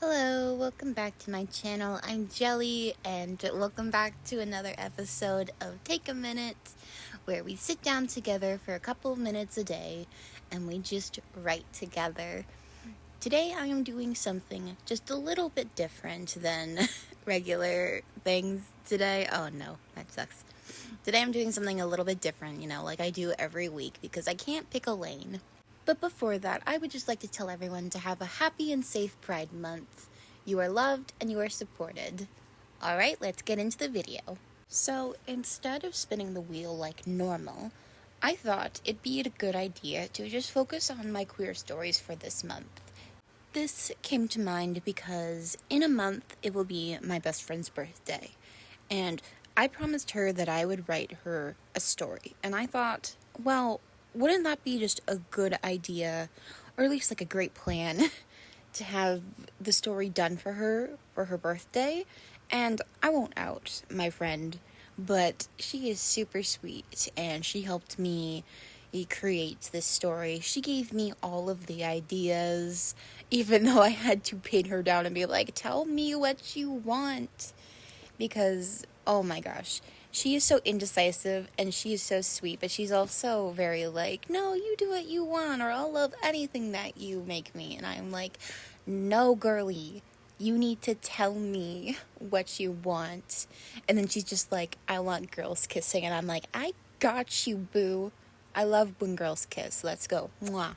Hello, welcome back to my channel. I'm Jelly, and welcome back to another episode of Take a Minute, where we sit down together for a couple of minutes a day and we just write together. Today I am doing something just a little bit different than regular things today. Oh no, that sucks. Today I'm doing something a little bit different, like I do every week, because I can't pick a lane. But before that, I would just like to tell everyone to have a happy and safe Pride Month. You are loved and you are supported. Alright, let's get into the video. So, instead of spinning the wheel like normal, I thought it'd be a good idea to just focus on my queer stories for this month. This came to mind because in a month it will be my best friend's birthday, and I promised her that I would write her a story, and I thought, well, wouldn't that be just a good idea, or at least like a great plan, to have the story done for her birthday? And I won't out my friend, but she is super sweet, and she helped me create this story. She gave me all of the ideas, even though I had to pin her down and be like, tell me what you want. Because, oh my gosh, she is so indecisive and she is so sweet, but she's also very like, no, you do what you want, or I'll love anything that you make me. And I'm like, no, girly, you need to tell me what you want. And then she's just like, I want girls kissing. And I'm like, I got you, boo. I love when girls kiss. Let's go. Mwah.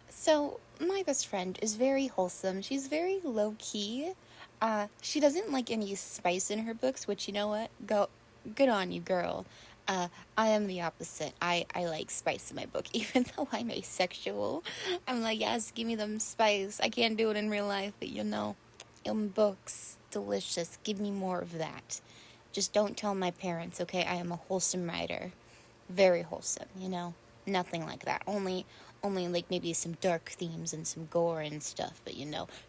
So, my best friend is very wholesome. She's very low-key. She doesn't like any spice in her books, which, you know what? Good on you, girl. I am the opposite. I like spice in my book, even though I'm asexual. I'm like, yes, give me them spice. I can't do it in real life, but in books, delicious. Give me more of that. Just don't tell my parents, okay? I am a wholesome writer. Very wholesome, Nothing like that. Only like maybe some dark themes and some gore and stuff, but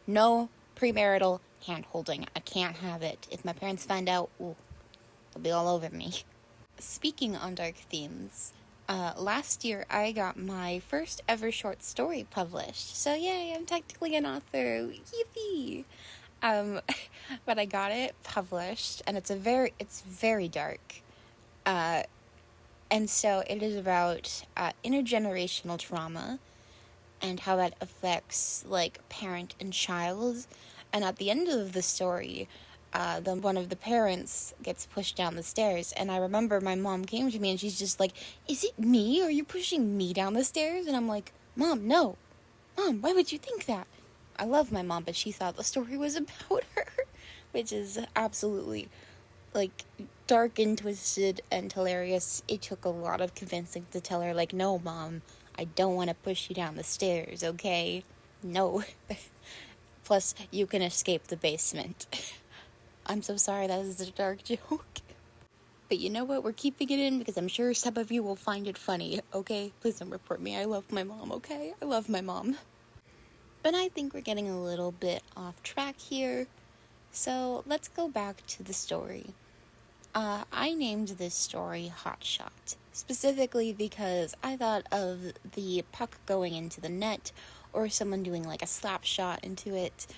no premarital hand holding. I can't have it. If my parents find out, ooh, they'll be all over me. Speaking on dark themes, last year I got my first ever short story published. So yay, I'm technically an author. Yippee! But I got it published, and it's very dark. And so it is about intergenerational trauma and how that affects, like, parent and child. And at the end of the story, one of the parents gets pushed down the stairs. And I remember my mom came to me and she's just like, is it me? Are you pushing me down the stairs? And I'm like, Mom, no. Mom, why would you think that? I love my mom, but she thought the story was about her, which is absolutely, like, dark and twisted and hilarious. It took a lot of convincing to tell her, like, no, Mom, I don't want to push you down the stairs, okay? No. Plus, you can escape the basement. I'm so sorry, that is a dark joke. But you know what? We're keeping it in because I'm sure some of you will find it funny, okay? Please don't report me. I love my mom, okay? I love my mom. But I think we're getting a little bit off track here. So let's go back to the story. I named this story Hot Shot, specifically because I thought of the puck going into the net, or someone doing like a slap shot into it.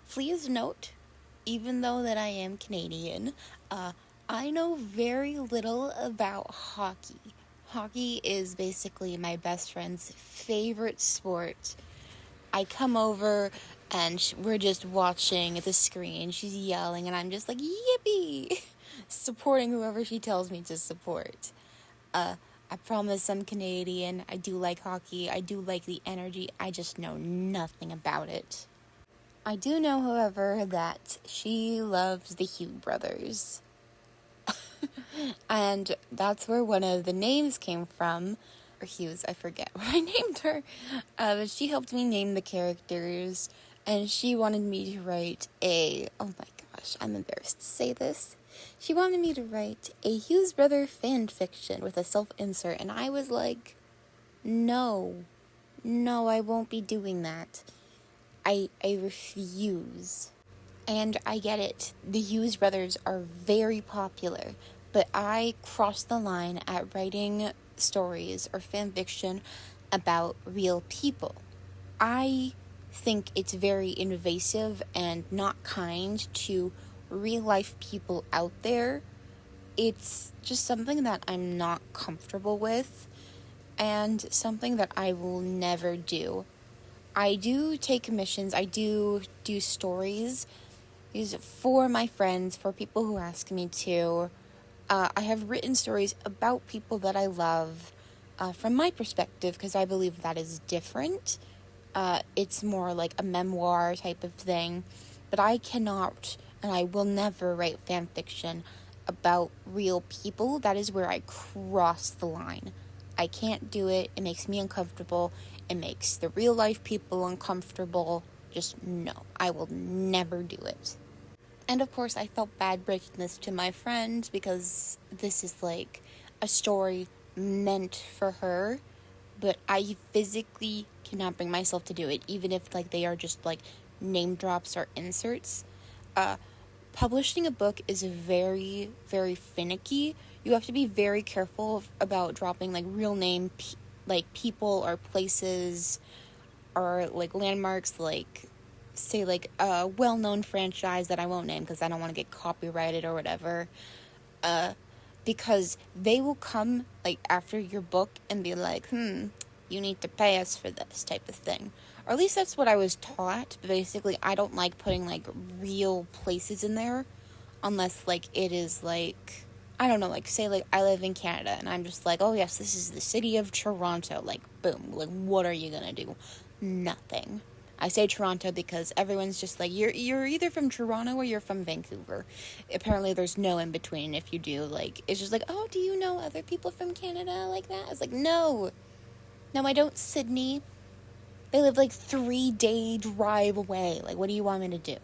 Please note, even though that I am Canadian, I know very little about hockey. Hockey is basically my best friend's favorite sport. I come over and we're just watching the screen. She's yelling and I'm just like, yippee! Supporting whoever she tells me to support. I promise I'm Canadian. I do like hockey. I do like the energy. I just know nothing about it. I do know, however, that she loves the Hugh brothers. And that's where one of the names came from. Or Hughes, I forget what I named her. But she helped me name the characters. And she wanted me to write oh my gosh, I'm embarrassed to say this. She wanted me to write a Hughes brother fan fiction with a self-insert. And I was like, no, I won't be doing that. I refuse. And I get it. The Hughes brothers are very popular. But I crossed the line at writing stories or fan fiction about real people. I think it's very invasive and not kind to real life people out there. It's just something that I'm not comfortable with and something that I will never do. I do take commissions, I do stories. These for my friends, for people who ask me to. I have written stories about people that I love from my perspective because I believe that is different. It's more like a memoir type of thing. But I cannot and I will never write fan fiction about real people. That is where I cross the line. I can't do it. It makes me uncomfortable. It makes the real life people uncomfortable. Just no, I will never do it. And of course, I felt bad breaking this to my friend because this is like a story meant for her, but I physically cannot bring myself to do it, even if like they are just like name drops or inserts. Publishing a book is very, very finicky. You have to be very careful about dropping like real name, like people or places or like landmarks, like say like a well-known franchise that I won't name because I don't want to get copyrighted or whatever. Because they will come like after your book and be like, you need to pay us for this type of thing. Or at least that's what I was taught. But basically, I don't like putting like real places in there unless like it is like, I don't know, like say like I live in Canada and I'm just like, oh yes, this is the city of Toronto. Like boom, like what are you gonna do? Nothing. I say Toronto because everyone's just like, you're either from Toronto or you're from Vancouver. Apparently there's no in between. If you do, like, it's just like, oh, do you know other people from Canada like that? It's like, no, I don't, Sydney. They live like 3-day drive away. Like, what do you want me to do?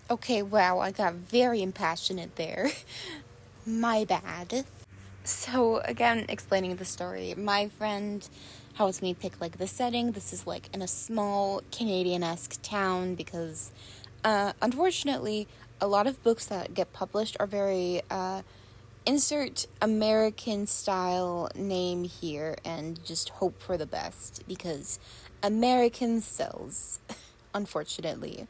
Okay, wow, I got very impassionate there. My bad. So, again, explaining the story, my friend helps me pick, like, the setting. This is, like, in a small Canadian-esque town because, unfortunately, a lot of books that get published are very, insert American-style name here and just hope for the best because American sells, unfortunately.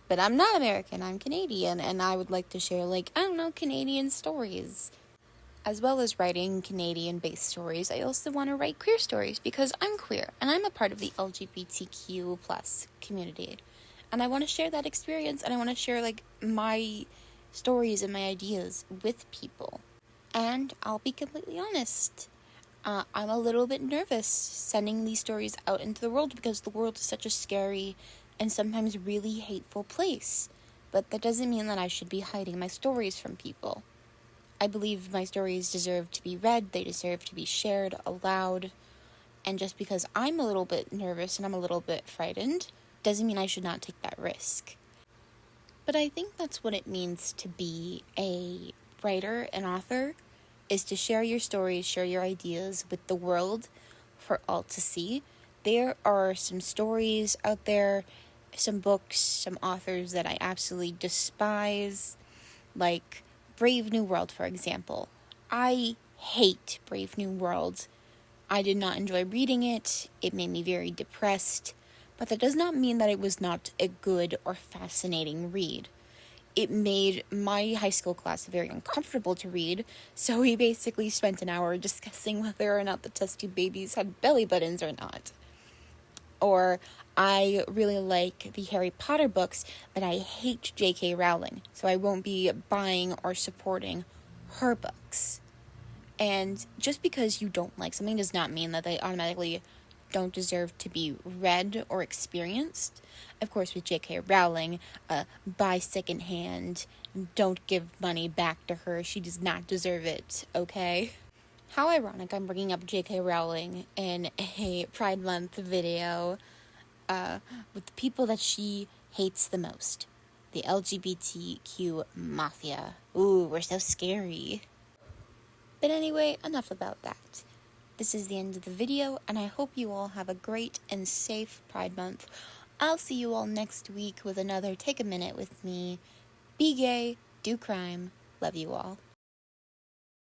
But I'm not American, I'm Canadian, and I would like to share, like, I don't know, Canadian stories. As well as writing Canadian-based stories, I also want to write queer stories because I'm queer and I'm a part of the LGBTQ plus community. And I want to share that experience and I want to share like my stories and my ideas with people. And I'll be completely honest, I'm a little bit nervous sending these stories out into the world because the world is such a scary and sometimes really hateful place. But that doesn't mean that I should be hiding my stories from people. I believe my stories deserve to be read, they deserve to be shared aloud, and just because I'm a little bit nervous and I'm a little bit frightened, doesn't mean I should not take that risk. But I think that's what it means to be a writer, an author, is to share your stories, share your ideas with the world for all to see. There are some stories out there, some books, some authors that I absolutely despise, like Brave New World, for example. I hate Brave New World. I did not enjoy reading it. It made me very depressed. But that does not mean that it was not a good or fascinating read. It made my high school class very uncomfortable to read, so we basically spent an hour discussing whether or not the test tube babies had belly buttons or not. Or I really like the Harry Potter books, but I hate J.K. Rowling, so I won't be buying or supporting her books. And just because you don't like something does not mean that they automatically don't deserve to be read or experienced. Of course, with J.K. Rowling, buy secondhand, don't give money back to her. She does not deserve it, okay? How ironic I'm bringing up J.K. Rowling in a Pride Month video with the people that she hates the most. The LGBTQ mafia. Ooh, we're so scary. But anyway, enough about that. This is the end of the video, and I hope you all have a great and safe Pride Month. I'll see you all next week with another Take a Minute with me. Be gay, do crime, love you all.